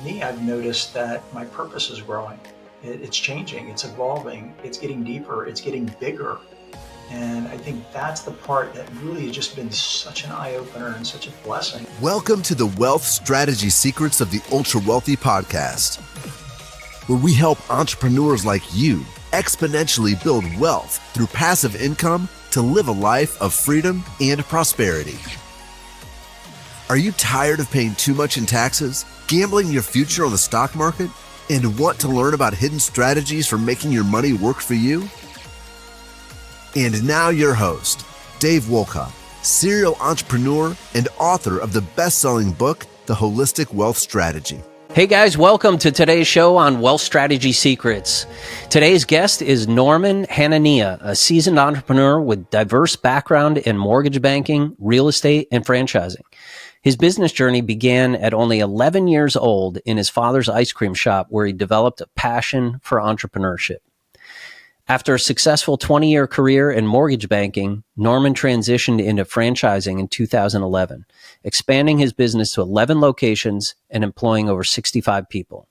me, I've noticed that my purpose is growing. It's changing, it's evolving, it's getting deeper, it's getting bigger. And I think that's the part that really has just been such an eye-opener and such a blessing. Welcome to the Wealth Strategy Secrets of the Ultra Wealthy podcast, where we help entrepreneurs like you exponentially build wealth through passive income to live a life of freedom and prosperity. Are you tired of paying too much in taxes, gambling your future on the stock market, and want to learn about hidden strategies for making your money work for you? And now your host, Dave Wolcott, serial entrepreneur and author of the best-selling book, The Holistic Wealth Strategy. Hey guys, welcome to today's show on Wealth Strategy Secrets. Today's guest is Norman Hanania, a seasoned entrepreneur with diverse background in mortgage banking, real estate, and franchising. His business journey began at only 11 years old in his father's ice cream shop, where he developed a passion for entrepreneurship. After a successful 20-year career in mortgage banking, Norman transitioned into franchising in 2011, expanding his business to 11 locations and employing over 65 people.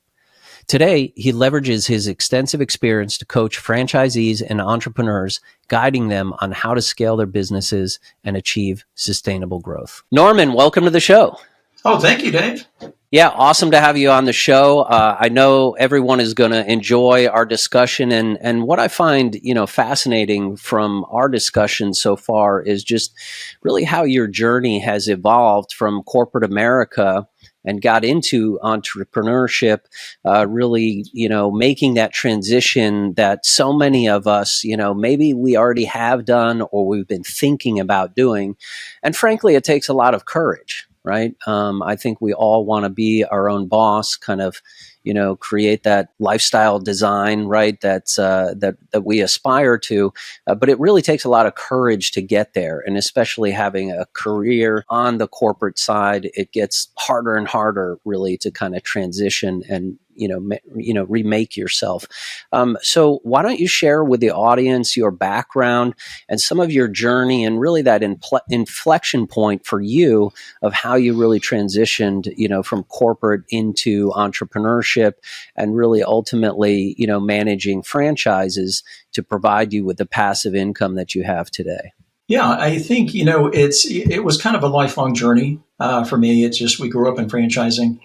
Today, he leverages his extensive experience to coach franchisees and entrepreneurs, guiding them on how to scale their businesses and achieve sustainable growth. Norman, welcome to the show. Oh, thank you, Dave. Yeah, awesome to have you on the show. I know everyone is going to enjoy our discussion, and what I find, fascinating from our discussion so far is just really how your journey has evolved from corporate America and got into entrepreneurship, really, making that transition that so many of us, maybe we already have done or we've been thinking about doing. And frankly, it takes a lot of courage. Right. I think we all want to be our own boss, kind of, create that lifestyle design, right, that we aspire to. But it really takes a lot of courage to get there. And especially having a career on the corporate side, it gets harder and harder really to kind of transition and remake yourself. So why don't you share with the audience your background and some of your journey and really that inflection point for you of how you really transitioned, from corporate into entrepreneurship and really ultimately, managing franchises to provide you with the passive income that you have today. Yeah, I think, it was kind of a lifelong journey for me. It's just, we grew up in franchising.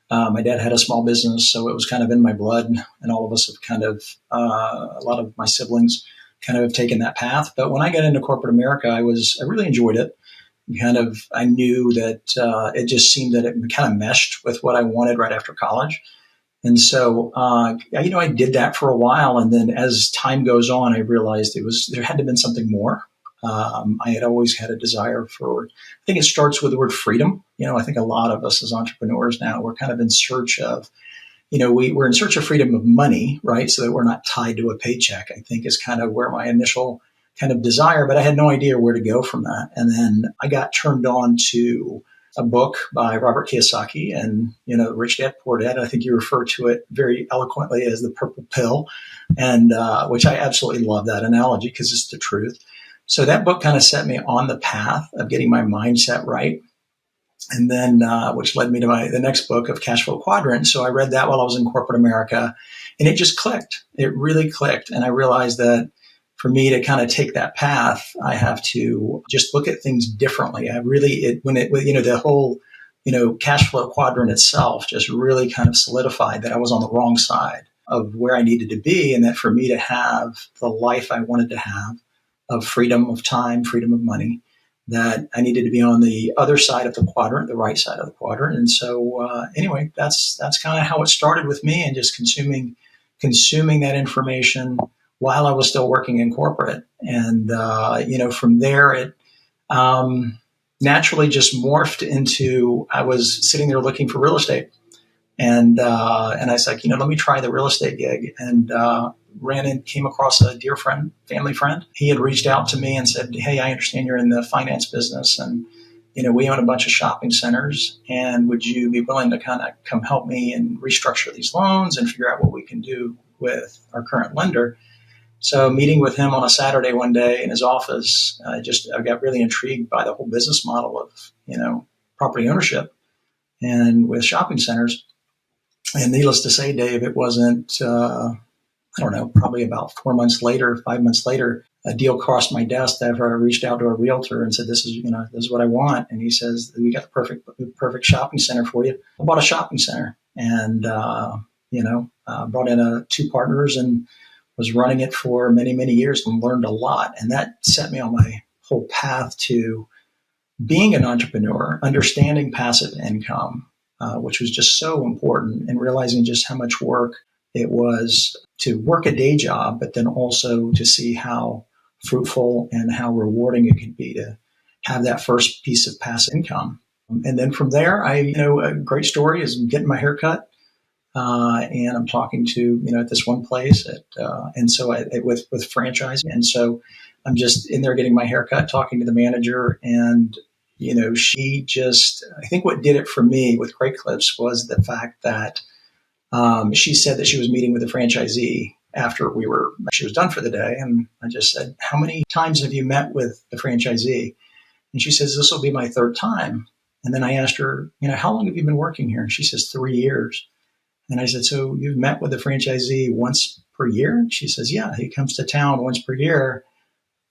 My dad had a small business, so it was kind of in my blood, and all of us have kind of, a lot of my siblings kind of have taken that path. But when I got into corporate America, I really enjoyed it. I knew that it just seemed that it kind of meshed with what I wanted right after college. And so, I did that for a while. And then as time goes on, I realized there had to have been something more. I had always had a desire for, I think it starts with the word freedom. I think a lot of us as entrepreneurs now, we're kind of in search of, we're in search of freedom of money, right? So that we're not tied to a paycheck, I think is kind of where my initial kind of desire, but I had no idea where to go from that. And then I got turned on to a book by Robert Kiyosaki and, Rich Dad, Poor Dad. I think you refer to it very eloquently as the purple pill, and which I absolutely love that analogy because it's the truth. So that book kind of set me on the path of getting my mindset right. And then, which led me to the next book of Cash Flow Quadrant. So I read that while I was in corporate America, and it just clicked. It really clicked. And I realized that for me to kind of take that path, I have to just look at things differently. The whole, cash flow quadrant itself just really kind of solidified that I was on the wrong side of where I needed to be. And that for me to have the life I wanted to have, of freedom of time, freedom of money, that I needed to be on the other side of the quadrant, the right side of the quadrant. And so anyway, that's kind of how it started with me, and just consuming that information while I was still working in corporate. And, from there, it naturally just morphed into, I was sitting there looking for real estate. And I was like, let me try the real estate gig. And ran and came across a dear friend, family friend. He had reached out to me and said, hey, I understand you're in the finance business, and, we own a bunch of shopping centers, and would you be willing to kind of come help me and restructure these loans and figure out what we can do with our current lender? So meeting with him on a Saturday one day in his office, I got really intrigued by the whole business model of, property ownership and with shopping centers. And needless to say, Dave, it wasn't, I don't know, probably about 4 months later, 5 months later, a deal crossed my desk after I reached out to a realtor and said, this is what I want. And he says, we got the perfect shopping center for you. I bought a shopping center and, brought in two partners and was running it for many, many years and learned a lot. And that set me on my whole path to being an entrepreneur, understanding passive income, which was just so important, and realizing just how much work it was to work a day job, but then also to see how fruitful and how rewarding it could be to have that first piece of passive income. And then from there, a great story is getting my hair cut. And I'm talking to, at this one place with franchising. And so I'm just in there getting my hair cut, talking to the manager. And, I think what did it for me with Great Clips was the fact that she said that she was meeting with a franchisee after she was done for the day. And I just said, how many times have you met with the franchisee? And she says, this will be my third time. And then I asked her, how long have you been working here? And she says, 3 years. And I said, so you've met with the franchisee once per year? And she says, yeah, he comes to town once per year.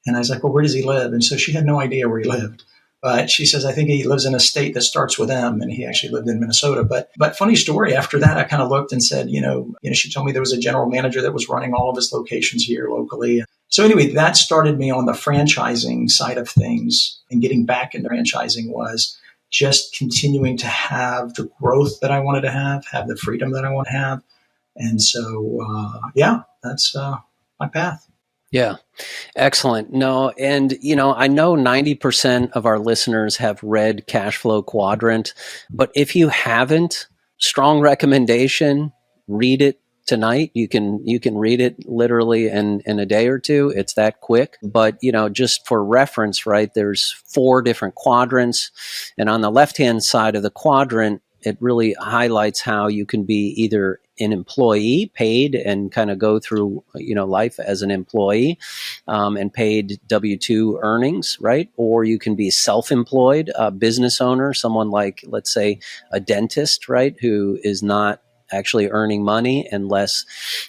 And I was like, well, where does he live? And so she had no idea where he lived. But she says, I think he lives in a state that starts with M, and he actually lived in Minnesota. But funny story, after that, I kind of looked and said, she told me there was a general manager that was running all of his locations here locally. So anyway, that started me on the franchising side of things, and getting back into franchising was just continuing to have the growth that I wanted to have the freedom that I want to have. And so, that's my path. Yeah. Excellent. No, and I know 90% of our listeners have read Cash Flow Quadrant, but if you haven't, strong recommendation, read it tonight. You can read it literally in a day or two. It's that quick. But just for reference, right, there's 4 different quadrants, and on the left-hand side of the quadrant, it really highlights how you can be either an employee, paid, and kind of go through life as an employee, and paid W-2 earnings, right? Or you can be self-employed, a business owner, someone like, let's say, a dentist, right, who is not actually earning money unless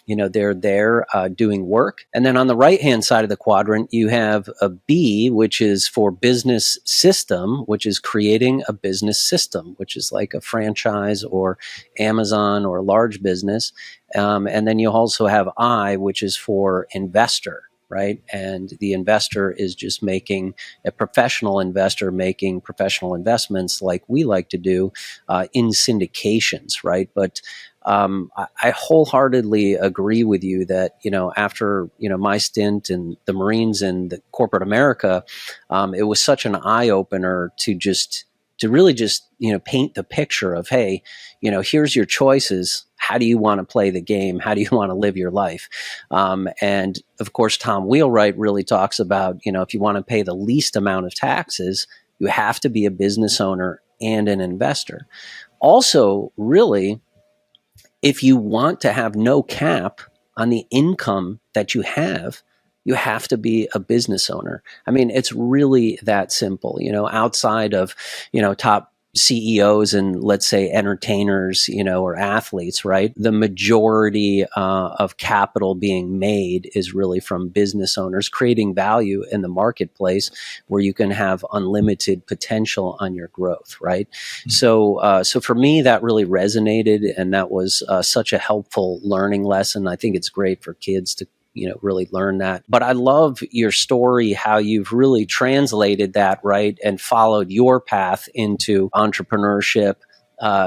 they're there doing work. And then on the right hand side of the quadrant, you have a B, which is for business system, which is creating a business system, which is like a franchise or Amazon or a large business. And then you also have I, which is for investor, right? And the investor is just making a professional investor making professional investments like we like to do in syndications, right? But I wholeheartedly agree with you that, after, my stint in the Marines and the corporate America, it was such an eye opener to really just, paint the picture of, hey, here's your choices. How do you want to play the game? How do you want to live your life? And of course, Tom Wheelwright really talks about, if you want to pay the least amount of taxes, you have to be a business owner and an investor. Also, really, if you want to have no cap on the income that you have to be a business owner. I mean, it's really that simple, outside of, top CEOs and, let's say, entertainers, or athletes, right? The majority of capital being made is really from business owners creating value in the marketplace where you can have unlimited potential on your growth, right? So for me, that really resonated, and that was such a helpful learning lesson. I think it's great for kids to really learn that. But I love your story, how you've really translated that, right, and followed your path into entrepreneurship.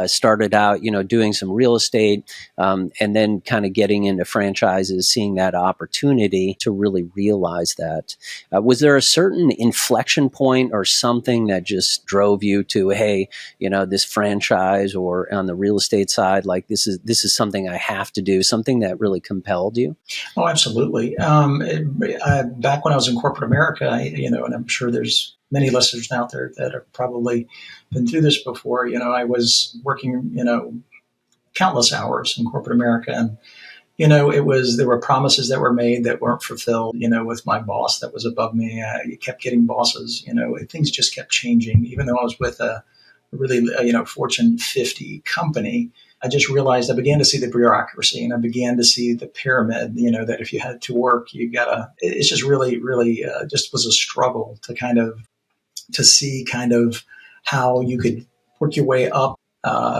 Started out, doing some real estate, and then kind of getting into franchises, seeing that opportunity to really realize that. Was there a certain inflection point or something that just drove you to, hey, this franchise, or on the real estate side, like this is something I have to do, something that really compelled you? Oh, absolutely. Back when I was in corporate America, and I'm sure there's many listeners out there that have probably been through this before. I was working, countless hours in corporate America, and there were promises that were made that weren't fulfilled. With my boss that was above me, you kept getting bosses. Things just kept changing. Even though I was with a really, Fortune 50 company, I just realized I began to see the bureaucracy, and I began to see the pyramid, that if you had to work, it's just really, really just was a struggle to see kind of how you could work your way up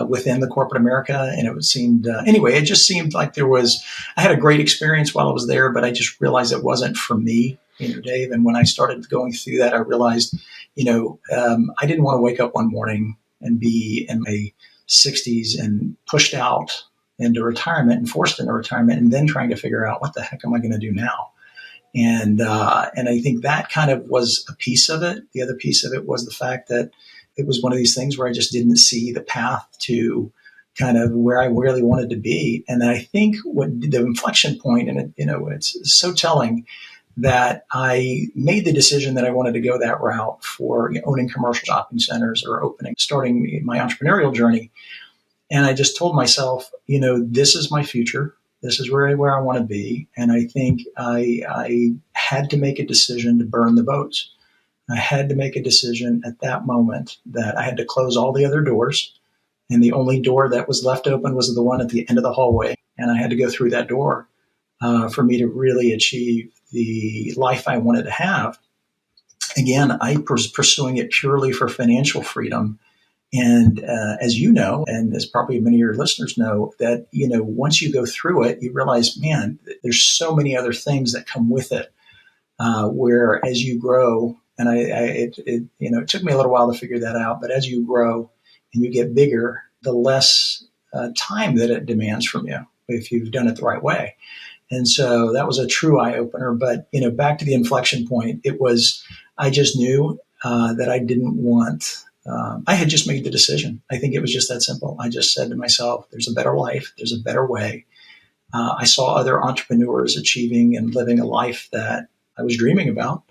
within the corporate America. And it just seemed like I had a great experience while I was there, but I just realized it wasn't for me, Dave. And when I started going through that, I realized, I didn't want to wake up one morning and be in my 60s and pushed out into retirement and forced into retirement and then trying to figure out what the heck am I going to do now? And I think that kind of was a piece of it. The other piece of it was the fact that it was one of these things where I just didn't see the path to kind of where I really wanted to be. And I think what the inflection point, and it's so telling that I made the decision that I wanted to go that route for owning commercial shopping centers or starting my entrepreneurial journey. And I just told myself, this is my future. This is where I want to be. And I think I had to make a decision to burn the boats. I had to make a decision at that moment that I had to close all the other doors. And the only door that was left open was the one at the end of the hallway. And I had to go through that door for me to really achieve the life I wanted to have. Again, I was pursuing it purely for financial freedom. And as you know, and as probably many of your listeners know, that, once you go through it, you realize, man, there's so many other things that come with it, where as you grow, and it took me a little while to figure that out, but as you grow and you get bigger, the less time that it demands from you if you've done it the right way. And so that was a true eye opener. But, back to the inflection point, I just knew that I didn't want, I had just made the decision. I think it was just that simple. I just said to myself, there's a better life. There's a better way. I saw other entrepreneurs achieving and living a life that I was dreaming about.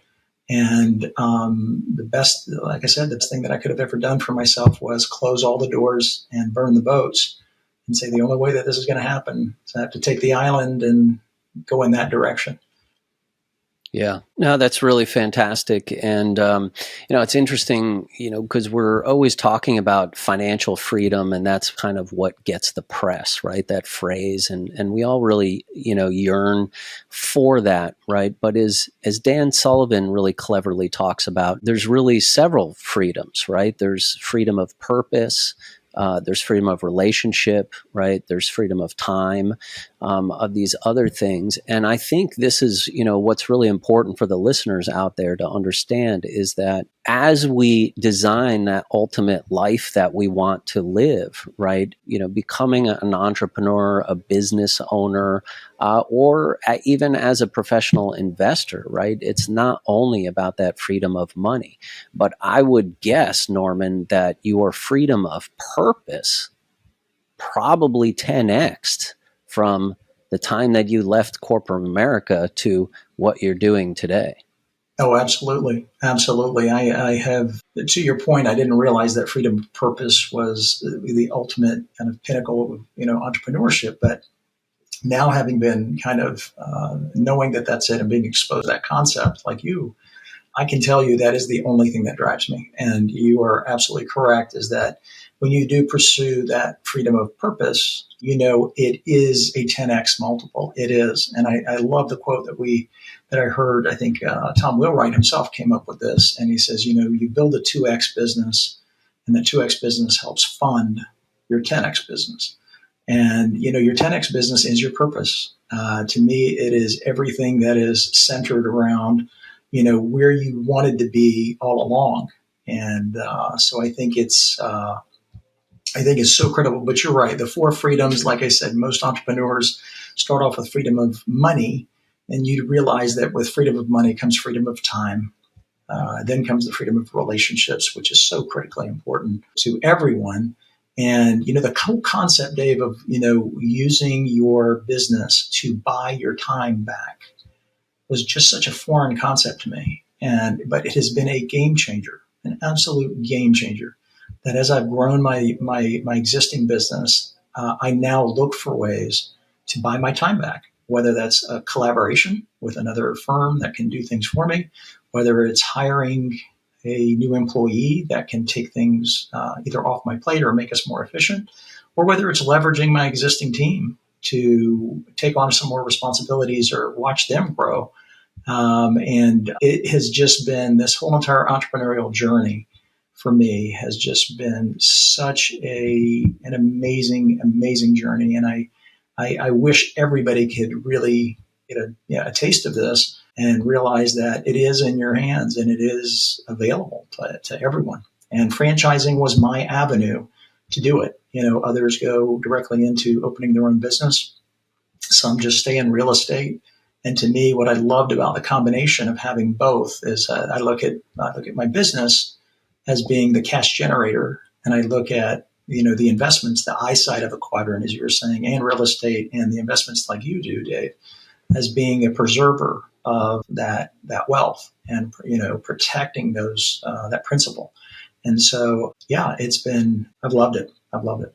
And the best thing that I could have ever done for myself was close all the doors and burn the boats and say, the only way that this is going to happen is I have to take the island and go in that direction. Yeah, no, that's really fantastic. And, it's interesting, because we're always talking about financial freedom, and that's kind of what gets the press, right? That phrase. And we all really, yearn for that, right? But as Dan Sullivan really cleverly talks about, there's really several freedoms, right? There's freedom of purpose. There's freedom of relationship, right? There's freedom of time, of these other things. And I think this is, what's really important for the listeners out there to understand is that as we design that ultimate life that we want to live, right? Becoming an entrepreneur, a business owner, or even as a professional investor, right? It's not only about that freedom of money, but I would guess, Norman, that your freedom of purpose probably 10x'd from the time that you left corporate America to what you're doing today. Oh, absolutely. Absolutely. I have, to your point, I didn't realize that freedom of purpose was the ultimate kind of pinnacle of, entrepreneurship. But now having been kind of knowing that that's it and being exposed to that concept like you, I can tell you that is the only thing that drives me. And you are absolutely correct, is that when you do pursue that freedom of purpose, it is a 10x multiple. It is. And I love the quote that I heard. I think Tom Wheelwright himself came up with this. And he says, you build a 2x business, and the 2x business helps fund your 10x business. And, your 10x business is your purpose. To me, it is everything that is centered around, where you wanted to be all along. And so I think it's so critical. But you're right. The 4 freedoms, like I said, most entrepreneurs start off with freedom of money. And you realize that with freedom of money comes freedom of time. Then comes the freedom of relationships, which is so critically important to everyone. And, the whole concept, Dave, of, using your business to buy your time back was just such a foreign concept to me. But it has been a game changer, an absolute game changer, that as I've grown my existing business, I now look for ways to buy my time back, whether that's a collaboration with another firm that can do things for me, whether it's hiring a new employee that can take things either off my plate or make us more efficient, or whether it's leveraging my existing team to take on some more responsibilities or watch them grow. And it has just been this whole entire entrepreneurial journey for me has just been such an amazing journey. And I wish everybody could really get a taste of this and realize that it is in your hands and it is available to everyone. And franchising was my avenue to do it. Others go directly into opening their own business. Some just stay in real estate. And to me, what I loved about the combination of having both is I look at my business as being the cash generator, and I look at the investments, the I side of a quadrant, as you were saying, and real estate, and the investments like you do, Dave, as being a preserver of that wealth and protecting those that principle. And so, yeah, I've loved it. I've loved it.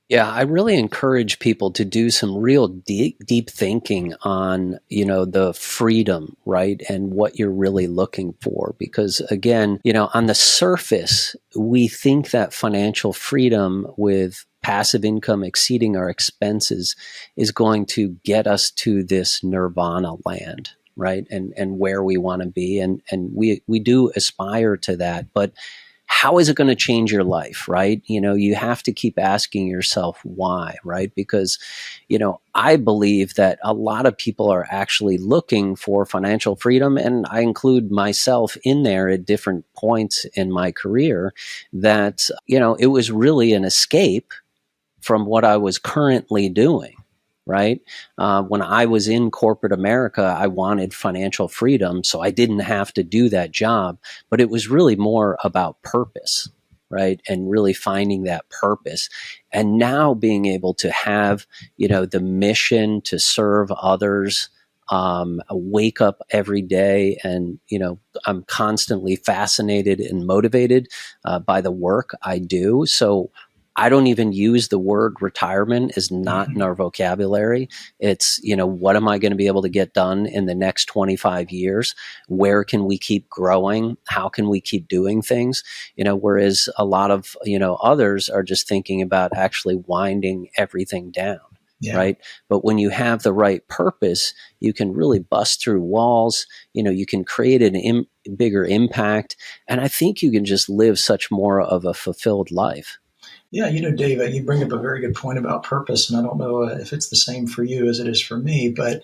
Yeah, I really encourage people to do some real deep thinking on, the freedom, right? And what you're really looking for. Because again, on the surface, we think that financial freedom with passive income exceeding our expenses is going to get us to this nirvana land, right? And where we want to be. And we do aspire to that. But how is it going to change your life, right? You have to keep asking yourself why, right? Because, I believe that a lot of people are actually looking for financial freedom, and I include myself in there at different points in my career, that, it was really an escape from what I was currently doing. Right? When I was in corporate America, I wanted financial freedom, so I didn't have to do that job. But it was really more about purpose, right? And really finding that purpose. And now being able to have, the mission to serve others, wake up every day and, I'm constantly fascinated and motivated by the work I do. So I don't even use the word retirement is not in our vocabulary. It's, what am I going to be able to get done in the next 25 years? Where can we keep growing? How can we keep doing things? Whereas a lot of, others are just thinking about actually winding everything down. Yeah. Right. But when you have the right purpose, you can really bust through walls. You can create an bigger impact. And I think you can just live such more of a fulfilled life. Yeah, Dave, you bring up a very good point about purpose, and I don't know if it's the same for you as it is for me, but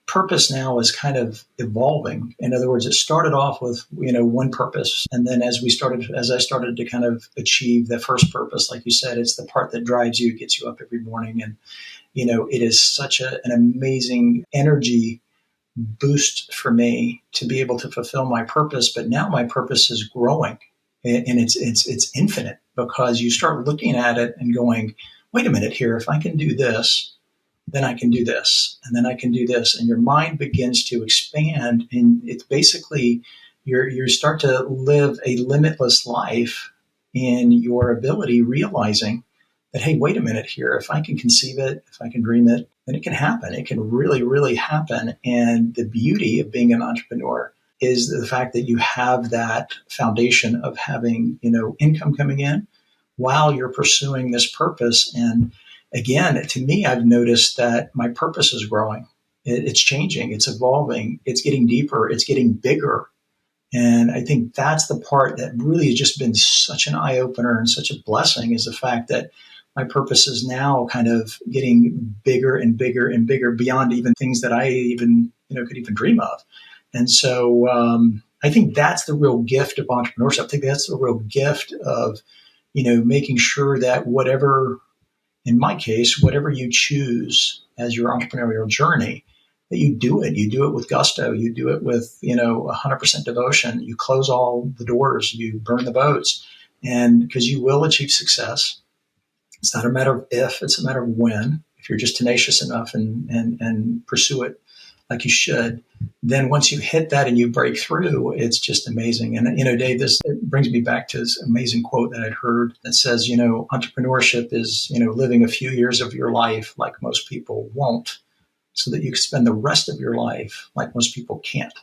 purpose now is kind of evolving. In other words, it started off with, one purpose, and then as I started to kind of achieve the first purpose, like you said, it's the part that drives you, gets you up every morning, and it is such an amazing energy boost for me to be able to fulfill my purpose. But now my purpose is growing, and it's infinite, because you start looking at it and going, wait a minute here, if I can do this, then I can do this, and then I can do this. And your mind begins to expand, and it's basically you start to live a limitless life in your ability, realizing that, hey, wait a minute here, if I can conceive it, if I can dream it, then it can happen. It can really, really happen. And the beauty of being an entrepreneur is the fact that you have that foundation of having, income coming in while you're pursuing this purpose. And again, to me, I've noticed that my purpose is growing. It's changing. It's evolving. It's getting deeper. It's getting bigger. And I think that's the part that really has just been such an eye opener and such a blessing, is the fact that my purpose is now kind of getting bigger and bigger and bigger beyond even things that I even, could even dream of. And so I think that's the real gift of entrepreneurship. I think that's the real gift of, making sure that in my case, whatever you choose as your entrepreneurial journey, that you do it with gusto, you do it with, 100% devotion, you close all the doors, you burn the boats, and because you will achieve success. It's not a matter of if, it's a matter of when. If you're just tenacious enough and pursue it like you should, then once you hit that and you break through, it's just amazing. And, Dave, this brings me back to this amazing quote that I'd heard that says, entrepreneurship is, living a few years of your life like most people won't, so that you can spend the rest of your life like most people can't.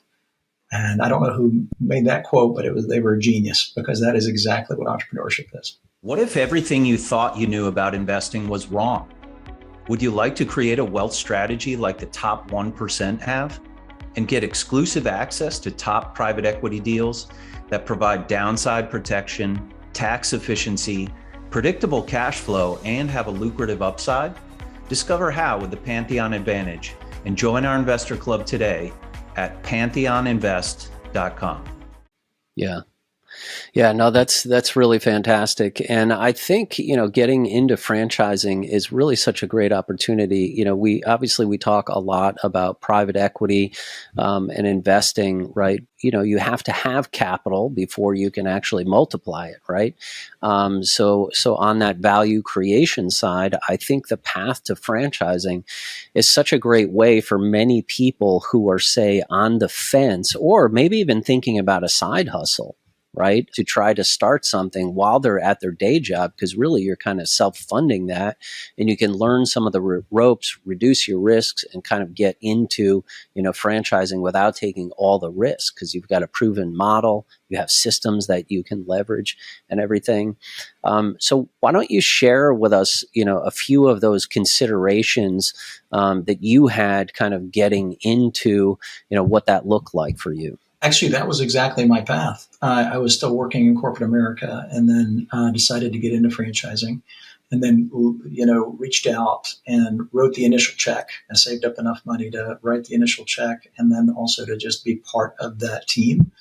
And I don't know who made that quote, but they were a genius, because that is exactly what entrepreneurship is. What if everything you thought you knew about investing was wrong? Would you like to create a wealth strategy like the top 1% have and get exclusive access to top private equity deals that provide downside protection, tax efficiency, predictable cash flow, and have a lucrative upside? Discover how with the Pantheon Advantage and join our investor club today at pantheoninvest.com. Yeah. Yeah, no, that's really fantastic. And I think, getting into franchising is really such a great opportunity. We talk a lot about private equity and investing, right? You have to have capital before you can actually multiply it, right? So on that value creation side, I think the path to franchising is such a great way for many people who are, say, on the fence or maybe even thinking about a side hustle, right? To try to start something while they're at their day job, because really you're kind of self-funding that, and you can learn some of the ropes, reduce your risks, and kind of get into, franchising without taking all the risk, because you've got a proven model, you have systems that you can leverage and everything. So why don't you share with us, a few of those considerations that you had kind of getting into, what that looked like for you? Actually, that was exactly my path. I was still working in corporate America, and then decided to get into franchising, and then reached out and wrote the initial check. I saved up enough money to write the initial check, and then also to just be part of that team,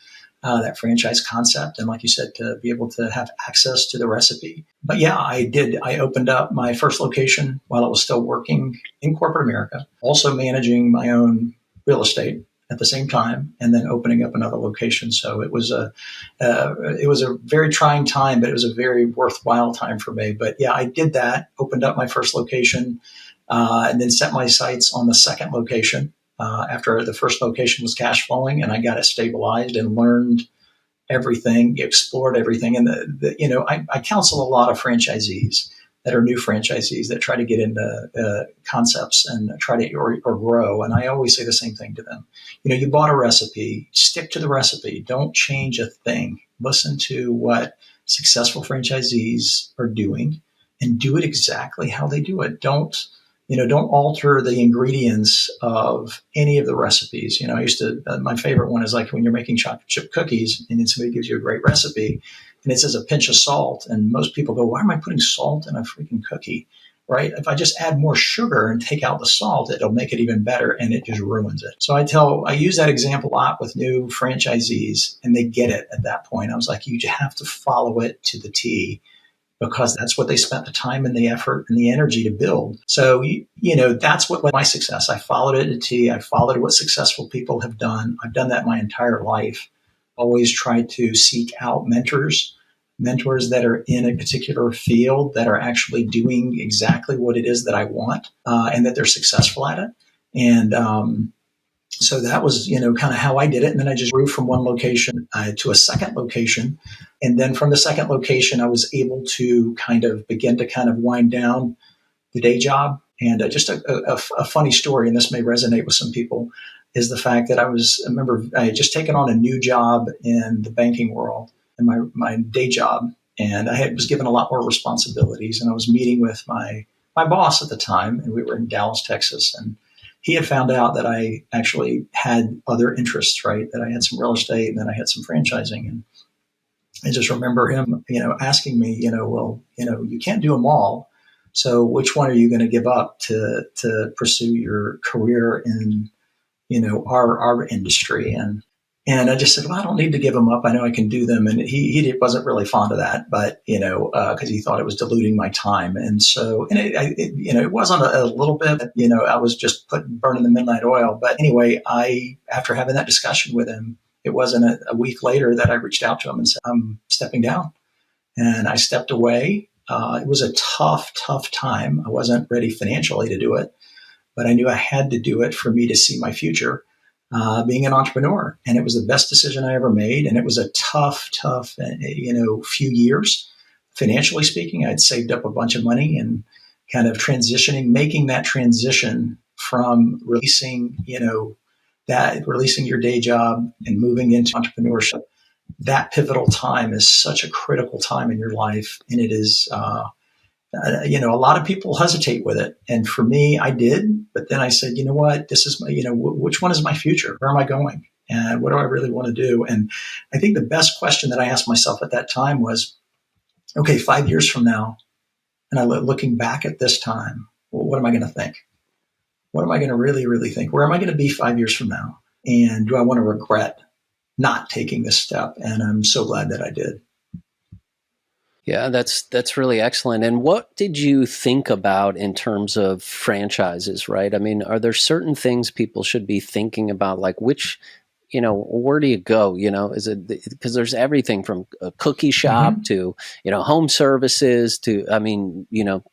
that franchise concept, and like you said, to be able to have access to the recipe. But yeah, I did. I opened up my first location while I was still working in corporate America, also managing my own real estate at the same time, and then opening up another location. So it was a very trying time, but it was a very worthwhile time for me. But yeah, I did that, opened up my first location, and then set my sights on the second location after the first location was cash flowing, and I got it stabilized and learned everything, explored everything. And I counsel a lot of franchisees that are new franchisees that try to get into concepts and try to or grow. And I always say the same thing to them. You bought a recipe, stick to the recipe. Don't change a thing. Listen to what successful franchisees are doing and do it exactly how they do it. Don't alter the ingredients of any of the recipes. I used to, my favorite one is like when you're making chocolate chip cookies and then somebody gives you a great recipe and it says a pinch of salt. And most people go, why am I putting salt in a freaking cookie? Right? If I just add more sugar and take out the salt, it'll make it even better, and it just ruins it. So I use that example a lot with new franchisees, and they get it at that point. I was like, you have to follow it to the T, because that's what they spent the time and the effort and the energy to build. So, that's what my success. I followed it to T. I followed what successful people have done. I've done that my entire life. Always tried to seek out mentors that are in a particular field that are actually doing exactly what it is that I want, and that they're successful at it. And so that was, kind of how I did it. And then I just grew from one location to a second location. And then from the second location, I was able to kind of begin to kind of wind down the day job. And just a funny story, and this may resonate with some people, is the fact that I remember I had just taken on a new job in the banking world, in my day job, and I was given a lot more responsibilities. And I was meeting with my boss at the time, and we were in Dallas, Texas, and he had found out that I actually had other interests, right? That I had some real estate, and then I had some franchising. And I just remember him, asking me, you can't do them all. So which one are you going to give up to pursue your career in, our industry? And I just said, well, I don't need to give them up. I know I can do them. And he wasn't really fond of that, but, because he thought it was diluting my time. And so, and it wasn't a little bit, I was just burning the midnight oil. But anyway, after having that discussion with him, it wasn't a week later that I reached out to him and said, I'm stepping down. And I stepped away. It was a tough time. I wasn't ready financially to do it, but I knew I had to do it for me to see my future. Being an entrepreneur. And it was the best decision I ever made. And it was a tough, few years. Financially speaking, I'd saved up a bunch of money and kind of making that transition from releasing your day job and moving into entrepreneurship. that pivotal time is such a critical time in your life. And it is, a lot of people hesitate with it. And for me, I did. But then I said, you know what? This is my, which one is my future? Where am I going? And what do I really want to do? And I think the best question that I asked myself at that time was, okay, 5 years from now, and looking back at this time, well, what am I going to think? What am I going to really, really think? Where am I going to be 5 years from now? And do I want to regret not taking this step? And I'm so glad that I did. Yeah, that's really excellent. And what did you think about in terms of franchises, right? I mean, are there certain things people should be thinking about, like which, where do you go? Is it because there's everything from a cookie shop to, home services to,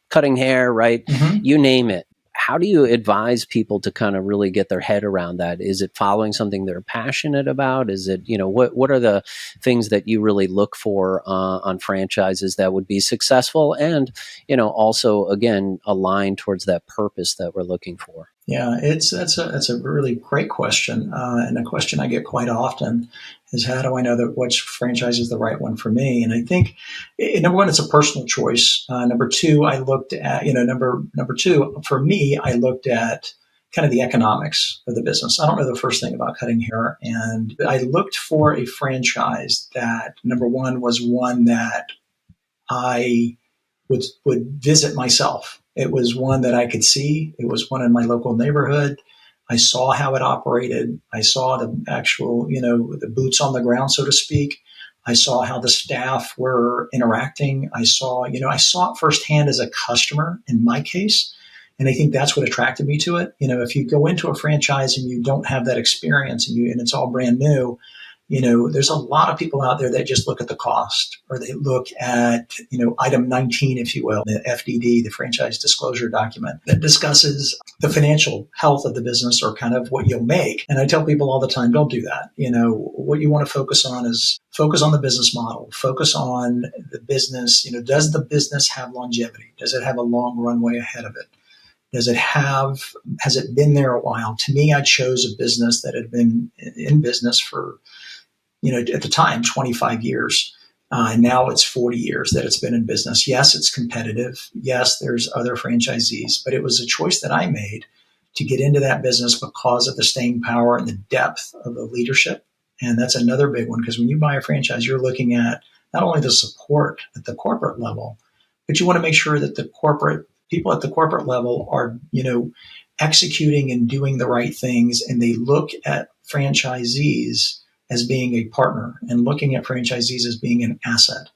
cutting hair, right? You name it. How do you advise people to kind of really get their head around that? Is it following something they're passionate about? Is it, what are the things that you really look for on franchises that would be successful and, also, again, aligned towards that purpose that we're looking for? Yeah, that's a really great question, and a question I get quite often is, how do I know that which franchise is the right one for me? And I think, number one, it's a personal choice. Number two, I looked at number two for me, I looked at kind of the economics of the business. I don't know the first thing about cutting hair, and I looked for a franchise that, number one, was one that I would visit myself. It was one that I could see. It was one in my local neighborhood. I saw how it operated. I saw the actual, the boots on the ground, so to speak. I saw how the staff were interacting. I saw it firsthand as a customer in my case. And I think that's what attracted me to it. If you go into a franchise and you don't have that experience and it's all brand new, there's a lot of people out there that just look at the cost, or they look at, item 19, if you will, the FDD, the franchise disclosure document that discusses the financial health of the business or kind of what you'll make. And I tell people all the time, don't do that. What you want to focus on is focus on the business model, focus on the business. Does the business have longevity? Does it have a long runway ahead of it? Has it been there a while? To me, I chose a business that had been in business for, at the time, 25 years. And now it's 40 years that it's been in business. Yes, it's competitive. Yes, there's other franchisees, but it was a choice that I made to get into that business because of the staying power and the depth of the leadership. And that's another big one, because when you buy a franchise, you're looking at not only the support at the corporate level, but you want to make sure that the people at the corporate level are, executing and doing the right things. And they look at franchisees as being a partner and looking at franchisees as being an asset.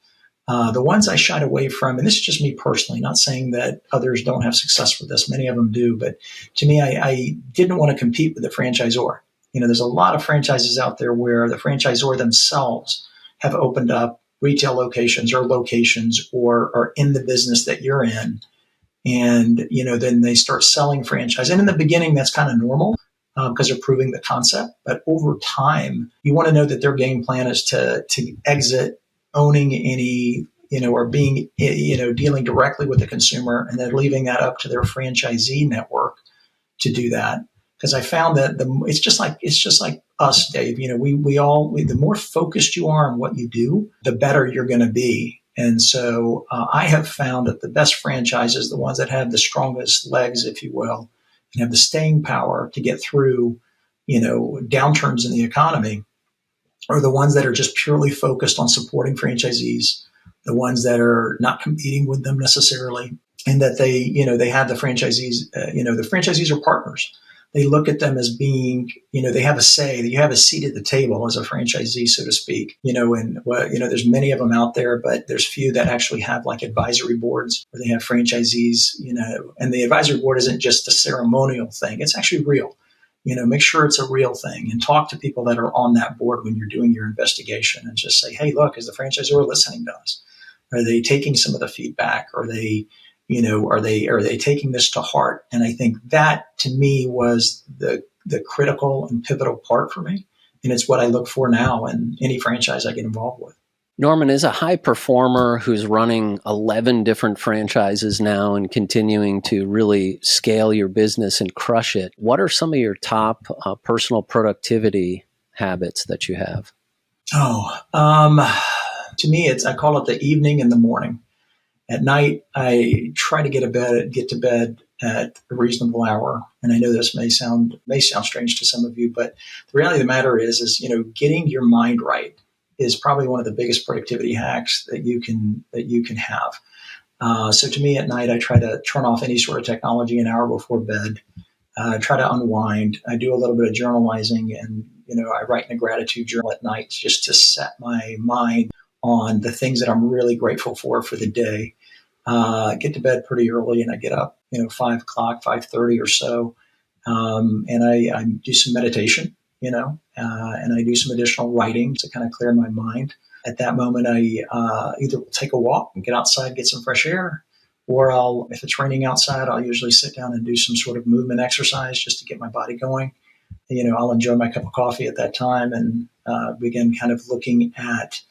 The ones I shied away from, and this is just me personally, not saying that others don't have success with this, many of them do, but to me, I didn't want to compete with the franchisor. There's a lot of franchises out there where the franchisor themselves have opened up retail locations or are in the business that you're in. And, then they start selling franchise. And in the beginning, that's kind of normal because they're proving the concept. But over time, you want to know that their game plan is to exit owning any, or being, dealing directly with the consumer, and then leaving that up to their franchisee network to do that. Because I found that it's just like us, Dave. The more focused you are on what you do, the better you're going to be. And so I have found that the best franchises, the ones that have the strongest legs, if you will, and have the staying power to get through, downturns in the economy, are the ones that are just purely focused on supporting franchisees, the ones that are not competing with them necessarily, and that they have the franchisees, the franchisees are partners. They look at them as being, they have a say, that you have a seat at the table as a franchisee, so to speak, and there's many of them out there, but there's few that actually have like advisory boards where they have franchisees, and the advisory board isn't just a ceremonial thing. It's actually real. Make sure it's a real thing, and talk to people that are on that board when you're doing your investigation, and just say, hey, look, is the franchisor listening to us? Are they taking some of the feedback? Are they taking this to heart? And I think that, to me, was the critical and pivotal part for me. And it's what I look for now in any franchise I get involved with. Norman, is a high performer who's running 11 different franchises now and continuing to really scale your business and crush it. What are some of your top personal productivity habits that you have? Oh, to me, I call it the evening and the morning. At night, I try to get to bed at a reasonable hour. And I know this may sound strange to some of you, but the reality of the matter is getting your mind right is probably one of the biggest productivity hacks that you can have. So to me, at night, I try to turn off any sort of technology an hour before bed. Try to unwind. I do a little bit of journalizing, and I write in a gratitude journal at night just to set my mind on the things that I'm really grateful for the day. Get to bed pretty early, and I get up, 5 o'clock, 5:30 or so, and I do some meditation, and I do some additional writing to kind of clear my mind. At that moment, I either will take a walk and get outside, get some fresh air, or if it's raining outside, I'll usually sit down and do some sort of movement exercise just to get my body going. I'll enjoy my cup of coffee at that time and begin kind of looking at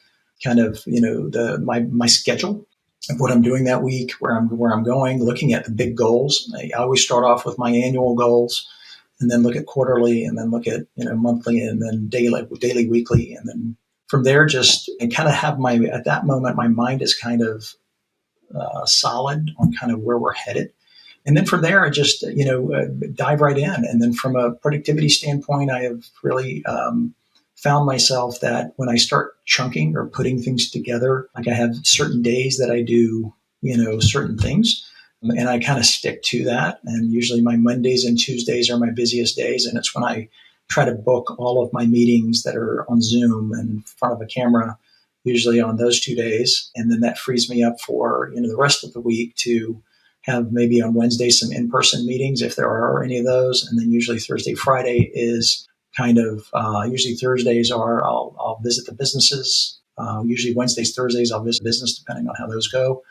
kind of my schedule of what I'm doing that week, where I'm going, looking at the big goals. I always start off with my annual goals, and then look at quarterly, and then look at monthly, and then daily, weekly, and then from there just and kind of have at that moment my mind is kind of solid on kind of where we're headed. And then from there, I just dive right in. And then from a productivity standpoint, I have really found myself that when I start chunking or putting things together, like I have certain days that I do certain things, and I kind of stick to that. And usually my Mondays and Tuesdays are my busiest days, and it's when I try to book all of my meetings that are on Zoom and in front of a camera, usually on those 2 days. And then that frees me up for the rest of the week to have maybe on Wednesday some in-person meetings if there are any of those, and then usually Thursday, Friday is kind of usually Thursdays are I'll visit the businesses. Usually Wednesdays, Thursdays I'll visit business depending on how those go.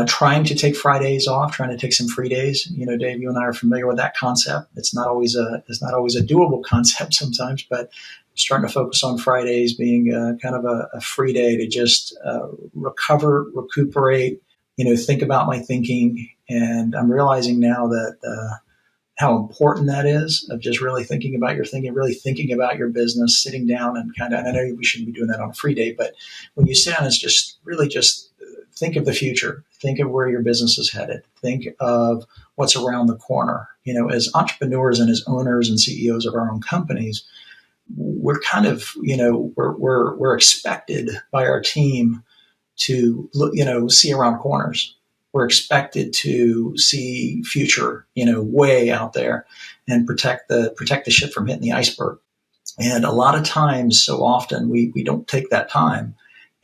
Trying to take Fridays off, trying to take some free days. Dave, you and I are familiar with that concept. It's not always a doable concept sometimes, but starting to focus on Fridays being kind of a free day to just recuperate, think about my thinking. And I'm realizing now that how important that is, of just really thinking about your thinking, really thinking about your business, sitting down and and I know we shouldn't be doing that on a free day, but when you sit down, it's just really just think of the future, think of where your business is headed, think of what's around the corner. As entrepreneurs and as owners and CEOs of our own companies, we're kind of, we're expected by our team to look, see around corners. We're expected to see future, way out there, and protect the ship from hitting the iceberg. And a lot of times, so often, we don't take that time.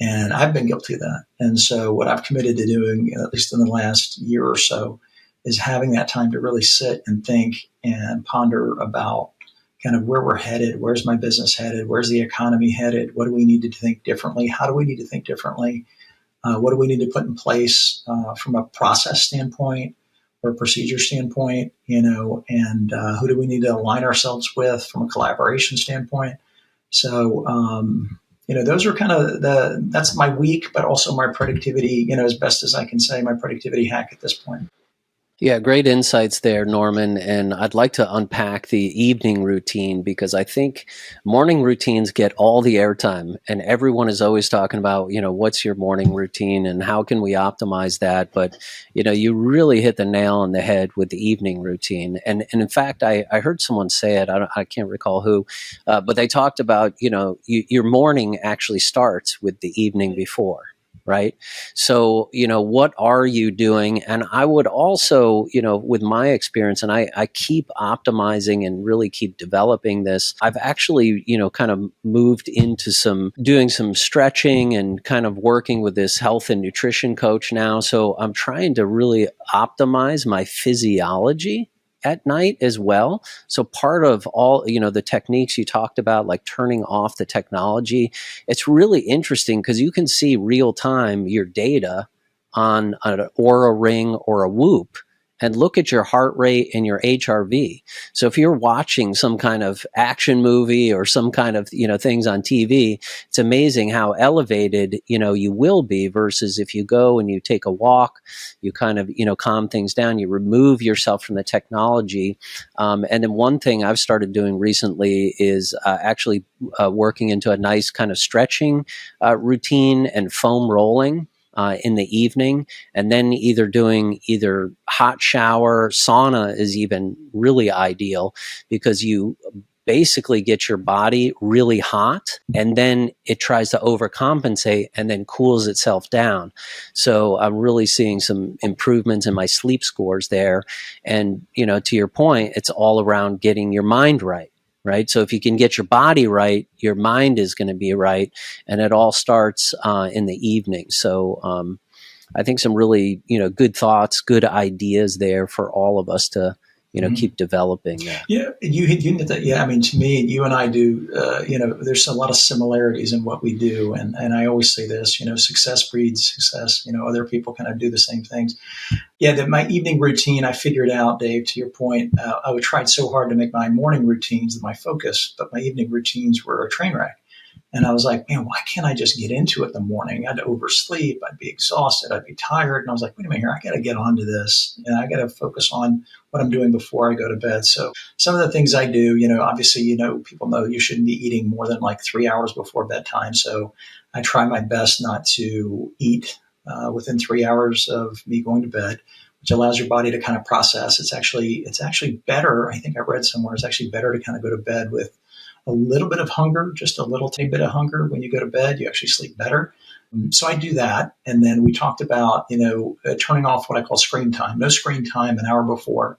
And I've been guilty of that. And so what I've committed to doing, at least in the last year or so, is having that time to really sit and think and ponder about kind of where we're headed. Where's my business headed? Where's the economy headed? What do we need to think differently? How do we need to think differently? What do we need to put in place from a process standpoint or a procedure standpoint, and who do we need to align ourselves with from a collaboration standpoint? So, those are kind of that's my week, but also my productivity, as best as I can say, my productivity hack at this point. Yeah, great insights there, Norman. And I'd like to unpack the evening routine, because I think morning routines get all the airtime, and everyone is always talking about, what's your morning routine and how can we optimize that? But, you really hit the nail on the head with the evening routine. And in fact, I heard someone say it, I can't recall who, but they talked about, your morning actually starts with the evening before. Right. So, what are you doing? And I would also, with my experience, and I keep optimizing and really keep developing this, I've actually, kind of moved into doing some stretching and kind of working with this health and nutrition coach now. So I'm trying to really optimize my physiology at night as well. So part of all, the techniques you talked about, like turning off the technology, it's really interesting because you can see real time your data on an Aura Ring or a Whoop. and look at your heart rate and your HRV. So if you're watching some kind of action movie or some kind of, things on TV, it's amazing how elevated, you will be versus if you go and you take a walk, you kind of, calm things down, you remove yourself from the technology. And then one thing I've started doing recently is actually working into a nice kind of stretching routine and foam rolling in the evening, and then doing hot shower. Sauna is even really ideal because you basically get your body really hot and then it tries to overcompensate and then cools itself down. So I'm really seeing some improvements in my sleep scores there. And, to your point, it's all around getting your mind right. Right. So if you can get your body right, your mind is going to be right. And it all starts in the evening. So I think some really, good thoughts, good ideas there for all of us to, keep developing. Yeah, you hit that. Yeah, I mean, to me, you and I do. There's a lot of similarities in what we do, and I always say this. Success breeds success. Other people kind of do the same things. Yeah, that my evening routine, I figured out, Dave. To your point, I would try so hard to make my morning routines my focus, but my evening routines were a train wreck. And I was like, man, why can't I just get into it in the morning? I'd oversleep. I'd be exhausted. I'd be tired. And I was like, wait a minute here. I got to get onto this. And I got to focus on what I'm doing before I go to bed. So some of the things I do, obviously, people know you shouldn't be eating more than like 3 hours before bedtime. So I try my best not to eat within 3 hours of me going to bed, which allows your body to kind of process. It's actually better. I think I read somewhere it's actually better to kind of go to bed with a little bit of hunger, just a little tiny bit of hunger. When you go to bed, you actually sleep better. So I do that. And then we talked about, turning off what I call screen time. No screen time an hour before.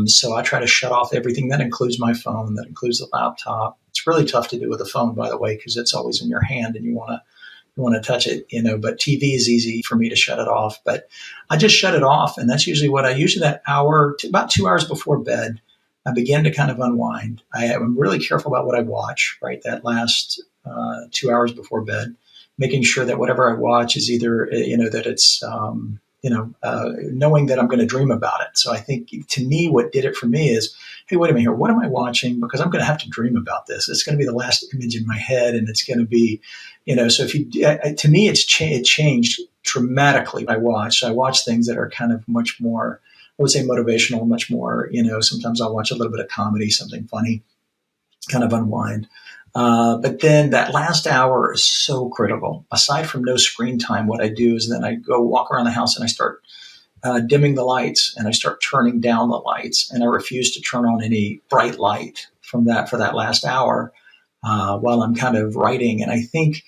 So I try to shut off everything. That includes my phone. That includes the laptop. It's really tough to do with a phone, by the way, because it's always in your hand and you want to touch it, but TV is easy for me to shut it off. But I just shut it off. And that's usually what I usually that hour to about 2 hours before bed. I begin to kind of unwind. I'm really careful about what I watch, right? That last 2 hours before bed, making sure that whatever I watch is either, that it's, knowing that I'm going to dream about it. So I think to me, what did it for me is, hey, wait a minute here. What am I watching? Because I'm going to have to dream about this. It's going to be the last image in my head. And it's going to be, so if you, to me, it changed dramatically. I watch things that are kind of much more, I would say motivational, much more, sometimes I'll watch a little bit of comedy, something funny, kind of unwind. But then that last hour is so critical. Aside from no screen time, what I do is then I go walk around the house and I start dimming the lights and I start turning down the lights. And I refuse to turn on any bright light for that last hour while I'm kind of writing. And I think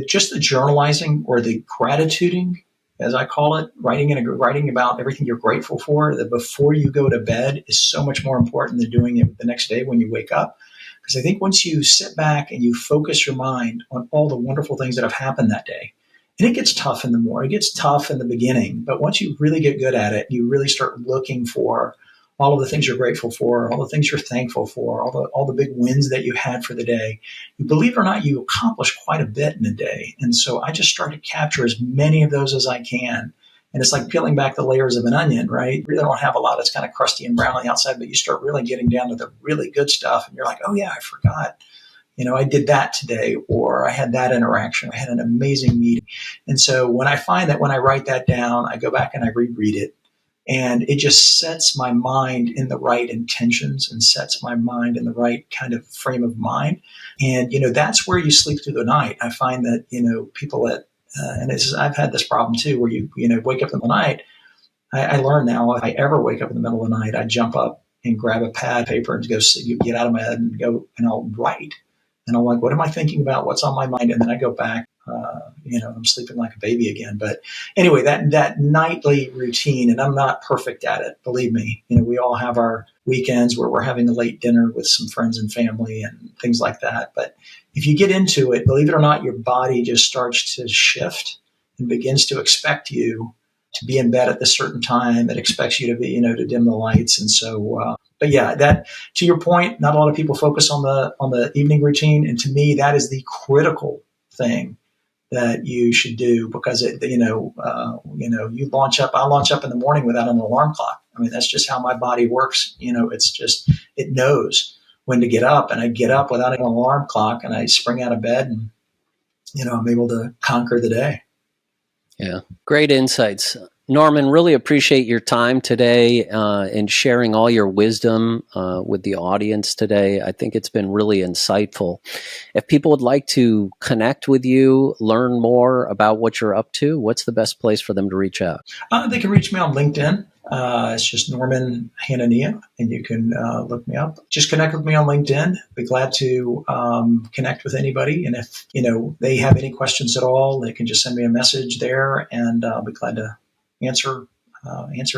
just the journalizing or the gratituding, as I call it, writing about everything you're grateful for, that before you go to bed is so much more important than doing it the next day when you wake up. Because I think once you sit back and you focus your mind on all the wonderful things that have happened that day, and it gets tough in the morning, it gets tough in the beginning, but once you really get good at it, you really start looking for all of the things you're grateful for, all the things you're thankful for, all the big wins that you had for the day. You believe it or not, you accomplish quite a bit in a day. And so I just start to capture as many of those as I can. And it's like peeling back the layers of an onion, right? You really don't have a lot. It's kind of crusty and brown on the outside, but you start really getting down to the really good stuff. And you're like, oh yeah, I forgot. I did that today, or I had that interaction. I had an amazing meeting. And so when I find that when I write that down, I go back and I reread it. And it just sets my mind in the right intentions and sets my mind in the right kind of frame of mind. And, that's where you sleep through the night. I find that, people that, I've had this problem too, where you wake up in the night. I learn now if I ever wake up in the middle of the night, I jump up and grab a pad, paper, and get out of my head and go, and I'll write. And I'm like, what am I thinking about? What's on my mind? And then I go back, I'm sleeping like a baby again. But anyway, that nightly routine, and I'm not perfect at it, believe me. We all have our weekends where we're having a late dinner with some friends and family and things like that. But if you get into it, believe it or not, your body just starts to shift and begins to expect you to be in bed at this certain time. It expects you to be, to dim the lights. And so, but yeah, that, to your point, not a lot of people focus on the evening routine. And to me, that is the critical thing that you should do, because I launch up in the morning without an alarm clock. I mean, that's just how my body works. It's just, it knows when to get up, and I get up without an alarm clock, and I spring out of bed, and, I'm able to conquer the day. Yeah. Great insights. Norman, really appreciate your time today and sharing all your wisdom with the audience today. I think it's been really insightful. If people would like to connect with you, learn more about what you're up to, what's the best place for them to reach out? They can reach me on LinkedIn. It's just Norman Hanania, and you can look me up. Just connect with me on LinkedIn. Be glad to connect with anybody. And if they have any questions at all, they can just send me a message there, and I'll be glad to answer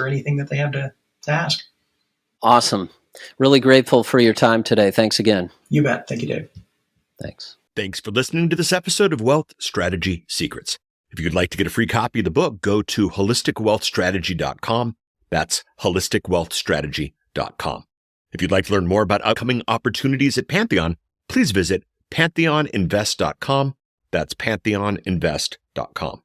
anything that they have to ask. Awesome. Really grateful for your time today. Thanks again. You bet. Thank you, Dave. Thanks. Thanks for listening to this episode of Wealth Strategy Secrets. If you'd like to get a free copy of the book, go to holisticwealthstrategy.com. That's holisticwealthstrategy.com. If you'd like to learn more about upcoming opportunities at Pantheon, please visit pantheoninvest.com. That's pantheoninvest.com.